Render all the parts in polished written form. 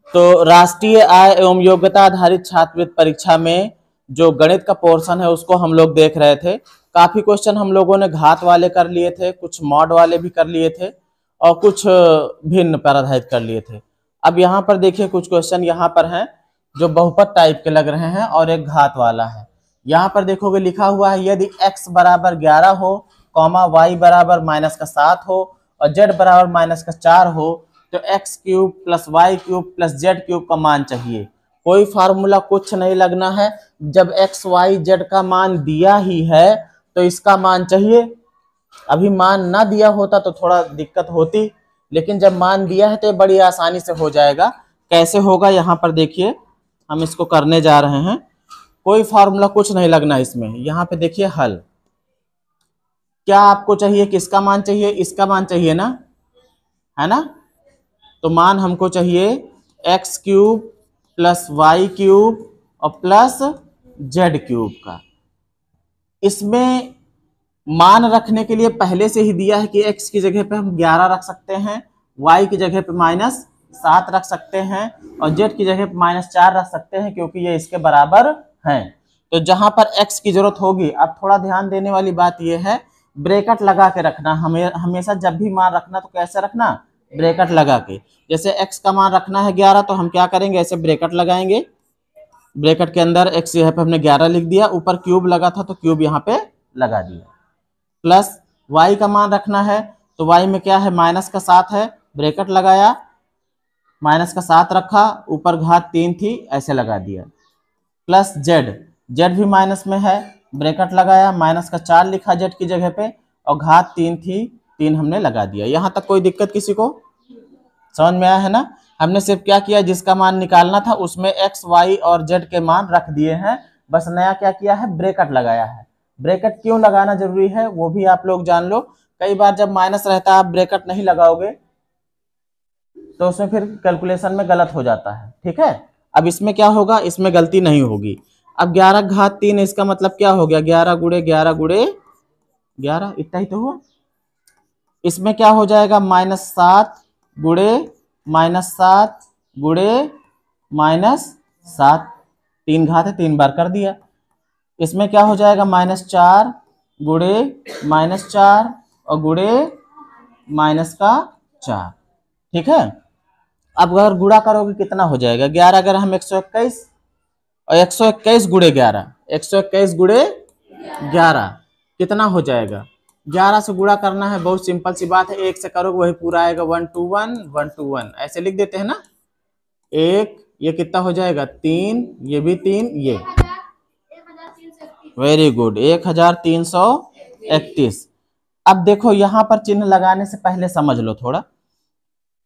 तो राष्ट्रीय आय एवं योग्यता आधारित छात्रवृत्ति परीक्षा में जो गणित का पोर्शन है उसको हम लोग देख रहे थे। काफी क्वेश्चन हम लोगों ने घात वाले कर लिए थे, कुछ मॉड वाले भी कर लिए थे और कुछ भिन्न पर आधारित कर लिए थे। अब यहाँ पर देखिए कुछ क्वेश्चन यहाँ पर हैं जो बहुपद टाइप के लग रहे हैं और एक घात वाला है। यहाँ पर देखोगे लिखा हुआ है यदि x बराबर 11 हो, कॉमा y बराबर -7 हो और z बराबर -4 हो तो x cube plus y cube plus z cube का मान चाहिए। कोई फार्मूला कुछ नहीं लगना है, जब x y z का मान दिया ही है तो इसका मान चाहिए। अभी मान ना दिया होता तो थोड़ा दिक्कत होती, लेकिन जब मान दिया है तो बड़ी आसानी से हो जाएगा। कैसे होगा यहाँ पर देखिए, हम इसको करने जा रहे हैं। कोई फार्मूला कुछ नहीं लगना इसमें। यहाँ पे देखिए हल, क्या आपको चाहिए, किसका मान चाहिए, इसका मान चाहिए ना, है ना। तो मान हमको चाहिए x cube plus y cube और प्लस जेड क्यूब का। इसमें मान रखने के लिए पहले से ही दिया है कि x की जगह पे हम 11 रख सकते हैं, y की जगह पे -7 रख सकते हैं और z की जगह पे -4 रख सकते हैं, क्योंकि ये इसके बराबर हैं। तो जहां पर x की जरूरत होगी, अब थोड़ा ध्यान देने वाली बात यह है, ब्रैकेट लगा के रखना। हमेशा जब भी मान रखना तो कैसे रखना, ब्रैकेट लगा के। जैसे x का मान रखना है 11 तो हम क्या करेंगे, ऐसे ब्रैकेट लगाएंगे। ब्रैकेट के अंदर x यहाँ पे हमने 11 लिख दिया, ऊपर क्यूब लगा था तो क्यूब यहाँ पे लगा दिया। प्लस y का मान रखना है तो y में क्या है, -7 है, ब्रैकेट लगाया, -7 रखा, ऊपर घात 3 थी, ऐसे लगा दिया। प्लस z भी माइनस में है, ब्रैकेट लगाया, -4 लिखा z की जगह पे और घात 3 थी, 3 हमने लगा दिया। यहाँ तक कोई दिक्कत किसी को, समझ में आया है ना। हमने सिर्फ क्या किया, जिसका मान निकालना था उसमें x y और z के मान रख दिए हैं, बस नया क्या किया है, ब्रैकेट लगाया है। ब्रैकेट क्यों लगाना जरूरी है वो भी आप लोग जान लो। कई बार जब माइनस रहता है आप ब्रैकेट नहीं लगाओगे तो उसमें फिर कैलकुलेशन में गलत हो जाता है, ठीक है। अब इसमें क्या होगा, इसमें गलती नहीं होगी। अब 11 घात 3 इसका मतलब क्या हो गया, 11 गुणे 11 गुणे 11, इतना ही तो हुआ। इसमें क्या हो जाएगा, -7 गुणे -7 गुणे -7, 3 घात है, 3 बार कर दिया। इसमें क्या हो जाएगा, -4 गुणे -4 और गुणे -4, ठीक है। अब अगर गुणा करोगे कितना हो जाएगा, 11 अगर हम 121 और 121 गुणे 11, 121 गुणे 11 कितना हो जाएगा, 11 से गुणा करना है, बहुत सिंपल सी बात है, 1 से करोगे वही पूरा आएगा, 1 2 1 1 2 1 ऐसे लिख देते हैं ना। 1 ये कितना हो जाएगा, 3, ये भी 3, ये वेरी गुड 1331। अब देखो यहाँ पर चिन्ह लगाने से पहले समझ लो थोड़ा,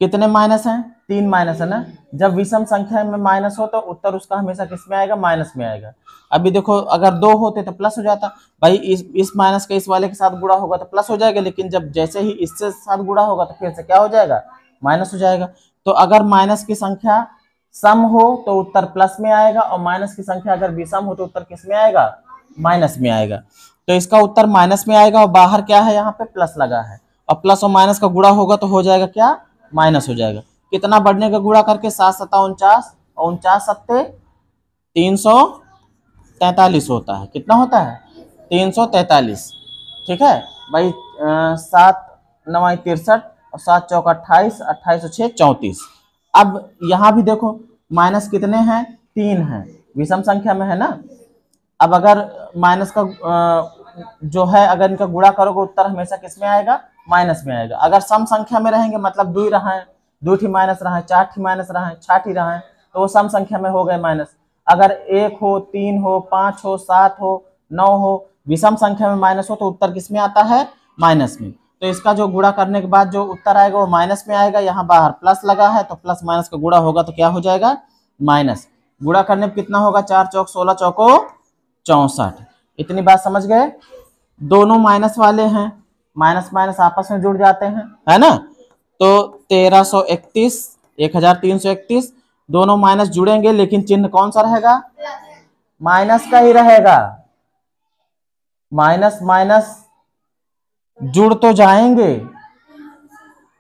कितने माइनस हैं, 3 माइनस है ना। जब विषम संख्या में माइनस हो तो उत्तर उसका हमेशा किस में आएगा, माइनस में आएगा। अभी देखो अगर 2 होते तो प्लस हो जाता, भाई इस माइनस का इस वाले के साथ गुणा होगा तो प्लस हो जाएगा, लेकिन जब जैसे ही इससे साथ गुणा होगा तो फिर से क्या हो जाएगा, माइनस हो जाएगा। तो अगर माइनस की संख्या सम हो तो उत्तर प्लस में आएगा और माइनस की संख्या अगर विषम हो तो उत्तर किस में आएगा, माइनस में आएगा। तो इसका उत्तर माइनस में आएगा और बाहर क्या है, यहाँ पे प्लस लगा है और प्लस और माइनस का गुणा होगा तो हो जाएगा क्या, माइनस हो जाएगा। कितना बढ़ने का गुणा करके, 7 7 49 और 49 7 343 होता है। कितना होता है, 343, ठीक है भाई। 7 9 63 और 7 चौक 28, 28 और 6 34। अब यहाँ भी देखो माइनस कितने हैं, 3 हैं, विषम संख्या में है ना। अब अगर माइनस का जो है अगर इनका गुणा करोगे उत्तर हमेशा किस में आएगा, माइनस में आएगा। अगर सम संख्या में रहेंगे मतलब 2 रहा है, 2 ठी माइनस रहा है, 4 ठी माइनस रहा है, 6 ठी रहा है तो वो सम संख्या में हो गए माइनस। अगर 1 हो, 3 हो, 5 हो, 7 हो, 9 हो, विषम संख्या में माइनस हो तो उत्तर किस में आता है, माइनस में। तो इसका जो गुणा करने के बाद जो उत्तर आएगा वो माइनस में आएगा। यहाँ बाहर प्लस लगा है तो प्लस माइनस का गुणा होगा तो क्या हो जाएगा, माइनस। गुणा करने पर कितना होगा, 4 चौक 16 चौको 64। इतनी बात समझ गए। दोनों माइनस वाले हैं, माइनस माइनस आपस में जुड़ जाते हैं, है ना। तो 1331 1331 दोनों माइनस जुड़ेंगे, लेकिन चिन्ह कौन सा रहेगा, माइनस का ही रहेगा। माइनस माइनस जुड़ तो जाएंगे,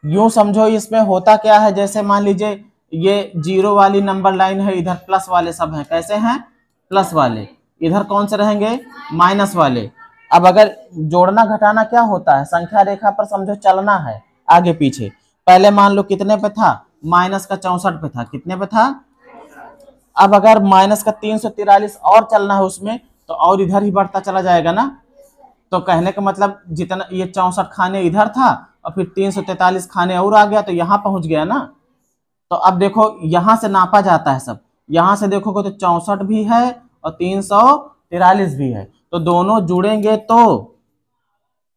यूं समझो इसमें होता क्या है, जैसे मान लीजिए ये जीरो वाली नंबर लाइन है, इधर प्लस वाले सब हैं, कैसे हैं, प्लस वाले, इधर कौन से रहेंगे, माइनस वाले। अब अगर जोड़ना घटाना क्या होता है, संख्या रेखा पर समझो चलना है आगे पीछे। पहले मान लो कितने पे था, माइनस का 64 पे था, कितने पे था, अब अगर माइनस का 343 और चलना है उसमें, तो और इधर ही बढ़ता चला जाएगा ना। तो कहने का मतलब जितना ये 64 खाने इधर था और फिर 343 खाने और आ गया, तो यहाँ पहुंच गया ना। तो अब देखो यहां से नापा जाता है सब, यहां से देखोगे तो 64 भी है और 343 भी है, तो दोनों जुड़ेंगे तो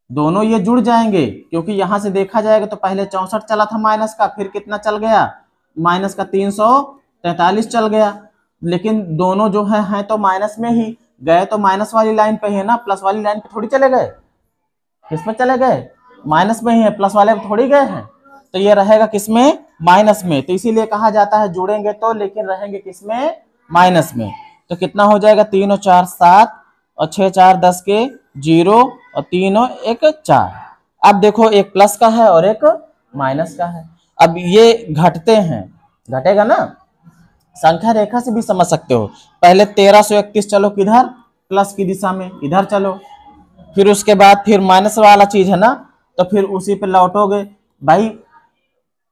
दोनों ये जुड़ जाएंगे, क्योंकि यहां से देखा जाएगा तो पहले 64 चला था माइनस का, फिर कितना चल गया, माइनस का 343 चल गया। लेकिन दोनों जो है तो माइनस में ही गए, तो माइनस वाली लाइन पे ही है ना, प्लस वाली लाइन पे थोड़ी चले गए, किसमें चले गए, माइनस में ही है, प्लस वाले पे थोड़ी गए हैं। तो ये रहेगा किसमें, माइनस में। तो इसीलिए कहा जाता है जुड़ेंगे तो, लेकिन रहेंगे किसमें, माइनस में। तो कितना हो जाएगा, 3 और 4 7 और 6 4 10 के 0 और 3 और 1 4। अब देखो एक प्लस का है और एक माइनस का है। अब ये घटते हैं, घटेगा ना, संख्या रेखा से भी समझ सकते हो। पहले 1331 चलो किधर, प्लस की दिशा में, इधर चलो, फिर उसके बाद फिर माइनस वाला चीज है ना, तो फिर उसी पे लौटोगे। भाई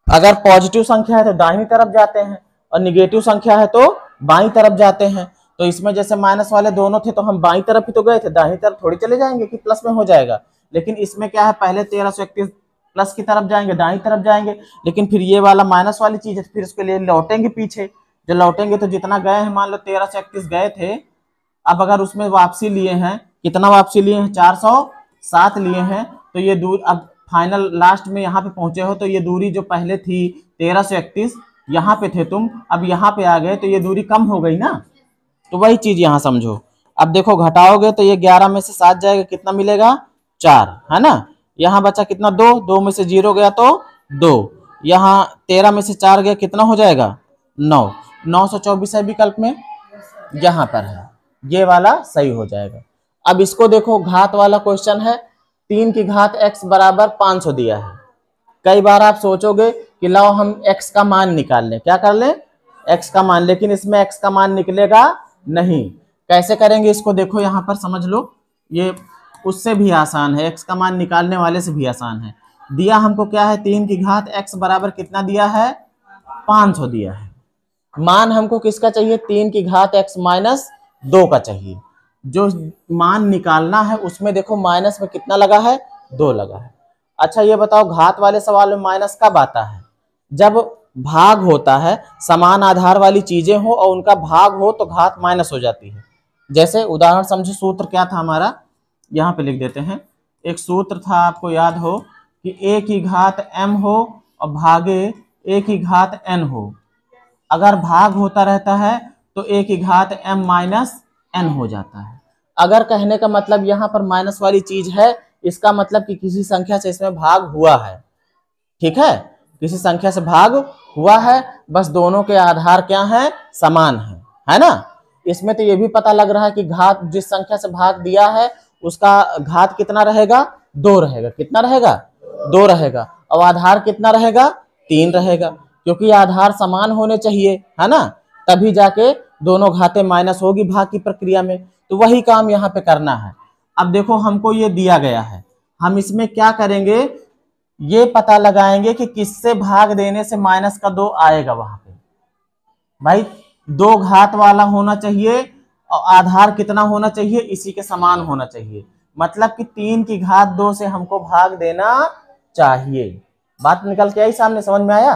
अगर पॉजिटिव संख्या है तो दाहिनी तरफ जाते हैं और निगेटिव संख्या है तो बाईं तरफ जाते हैं। तो इसमें जैसे माइनस वाले दोनों थे तो हम बाईं तरफ ही तो गए थे, दाहिनी तरफ थोड़ी चले जाएंगे कि प्लस में हो जाएगा। लेकिन इसमें क्या है, पहले 1331 प्लस की तरफ जाएंगे, दाईं तरफ जाएंगे, लेकिन फिर ये वाला माइनस वाली चीज है, फिर उसके लिए लौटेंगे पीछे। जो लौटेंगे तो जितना गए हैं, मान लो 1331 गए थे, अब अगर उसमें वापसी लिए हैं, कितना वापसी लिए हैं, 407 लिए हैं, तो ये दूर अब फाइनल लास्ट में यहाँ पे पहुंचे हो, तो ये दूरी जो पहले थी 1331, यहाँ पे थे तुम, अब यहाँ पे आ गए, तो ये दूरी कम हो गई ना। तो वही चीज यहाँ समझो। अब देखो घटाओगे तो ये 11 में से 7 जाएगा, कितना मिलेगा, 4, है ना। यहाँ बचा कितना, 2, 2 में से 0 गया तो 2, यहाँ 13 में से 4 गया, कितना हो जाएगा, 9, 924 है विकल्प में, यहाँ पर है, ये वाला सही हो जाएगा। अब इसको देखो, घात वाला क्वेश्चन है, 3 की घात x बराबर 500 दिया है। कई बार आप सोचोगे कि लाओ हम x का मान निकाल लें, क्या कर लें, x का मान, लेकिन इसमें x का मान निकलेगा नहीं। कैसे करेंगे इसको, देखो यहाँ पर समझ लो, ये उससे भी आसान है, x का मान निकालने वाले से भी आसान है। दिया हमको क्या है, 3 की घात x बराबर कितना दिया है, 500 दिया है। मान हमको किसका चाहिए, 3 की घात x माइनस 2 का चाहिए। जो मान निकालना है उसमें देखो माइनस में कितना लगा है, 2 लगा है। अच्छा ये बताओ, घात वाले सवाल में माइनस कब आता है, जब भाग होता है, समान आधार वाली चीजें हो और उनका भाग हो तो घात माइनस हो जाती है। जैसे उदाहरण समझो, सूत्र क्या था हमारा, यहाँ पे लिख देते हैं। एक सूत्र था, आपको याद हो कि a की घात m हो और भागे a की घात n हो। अगर भाग होता रहता है तो a की घात m माइनस n हो जाता है। अगर कहने का मतलब यहाँ पर माइनस वाली चीज है, इसका मतलब कि किसी संख्या से इसमें भाग हुआ है, ठीक है, किसी संख्या से भाग हुआ है, बस दोनों के आधार क्या है, समान है ना। इसमें तो ये भी पता लग रहा है कि घात जिस संख्या से भाग दिया है उसका घात कितना रहेगा, 2 रहेगा, कितना रहेगा, 2 रहेगा, और आधार कितना रहेगा, 3 रहेगा, क्योंकि आधार समान होने चाहिए, है ना, तभी जाके दोनों घातें माइनस होगी भाग की प्रक्रिया में। तो वही काम यहाँ पे करना है। अब देखो हमको ये दिया गया है, हम इसमें क्या करेंगे, ये पता लगाएंगे कि किससे भाग देने से माइनस का 2 आएगा। वहां पे भाई 2 घात वाला होना चाहिए और आधार कितना होना चाहिए, इसी के समान होना चाहिए, मतलब कि 3 की घात 2 से हमको भाग देना चाहिए। बात निकल के आई सामने, समझ में आया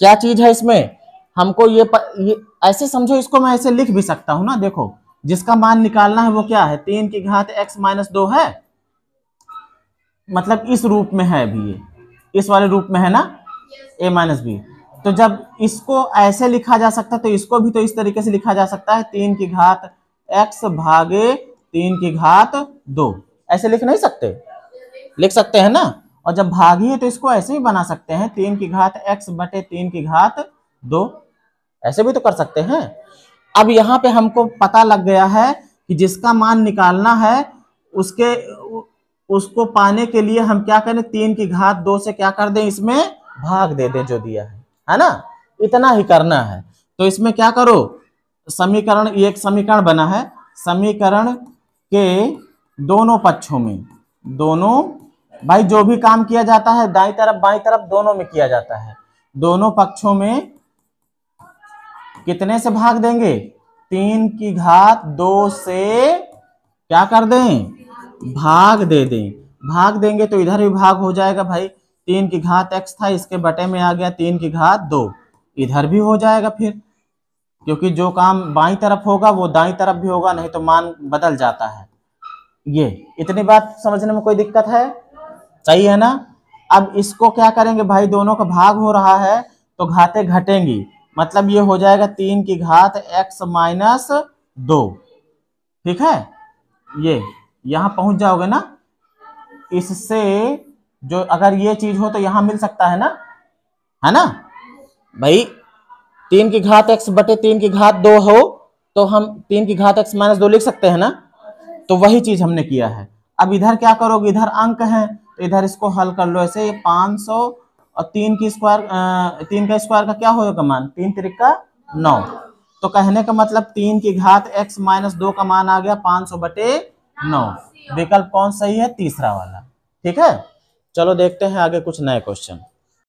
क्या चीज है इसमें। हमको ये ऐसे समझो, इसको मैं ऐसे लिख भी सकता हूं ना, देखो जिसका मान निकालना है वो क्या है, 3 की घात x माइनस 2 है, मतलब इस रूप में है अभी, ये इस वाले रूप में है ना, a माइनस बी। तो जब इसको ऐसे लिखा जा सकता है तो इसको भी तो इस तरीके से लिखा जा सकता है, 3 की घात x भागे 3 की घात 2, ऐसे लिख नहीं सकते, लिख सकते हैं ना। और जब भागी है तो इसको ऐसे ही बना सकते हैं, 3 की घात x बटे 3 की घात 2, ऐसे भी तो कर सकते हैं। अब यहाँ पे हमको पता लग गया है कि जिसका मान निकालना है उसको पाने के लिए हम क्या करें, 3 की घात 2 से क्या कर दें, इसमें भाग दे दें जो दिया है ना। इतना ही करना है। तो इसमें क्या करो, समीकरण, ये एक समीकरण बना है, समीकरण के दोनों पक्षों में, दोनों, भाई जो भी काम किया जाता है दाईं तरफ बाईं तरफ दोनों में किया जाता है, दोनों पक्षों में कितने से भाग देंगे, 3 की घात 2 से क्या कर दें, भाग दे दें। भाग देंगे तो इधर भी भाग हो जाएगा भाई, 3 की घात x था, इसके बटे में आ गया 3 की घात 2, इधर भी हो जाएगा फिर, क्योंकि जो काम बाईं तरफ होगा वो दाईं तरफ भी होगा, नहीं तो मान बदल जाता है। ये इतनी बात समझने में कोई दिक्कत है, सही है ना। अब इसको क्या करेंगे भाई, दोनों का भाग हो रहा है तो घातें घटेंगी, मतलब ये हो जाएगा 3 की घात x माइनस 2, ठीक है। ये यहां पहुंच जाओगे ना, इससे जो अगर ये चीज हो तो यहां मिल सकता है ना भाई, 3 की घात x बटे 3 की घात 2 हो तो हम 3 की घात x माइनस 2 लिख सकते हैं ना, तो वही चीज हमने किया है। अब इधर क्या करोगे, इधर अंक है तो इधर इसको हल कर लो ऐसे, 500 और 3 की स्क्वायर, 3 का स्क्वायर का क्या होगा मान, 3 त्रिका 9, तो कहने का मतलब 3 की घात x माइनस 2 का मान आ गया 500 बटे 9। विकल्प कौन सही है, तीसरा वाला, ठीक है। चलो देखते हैं आगे कुछ नए क्वेश्चन।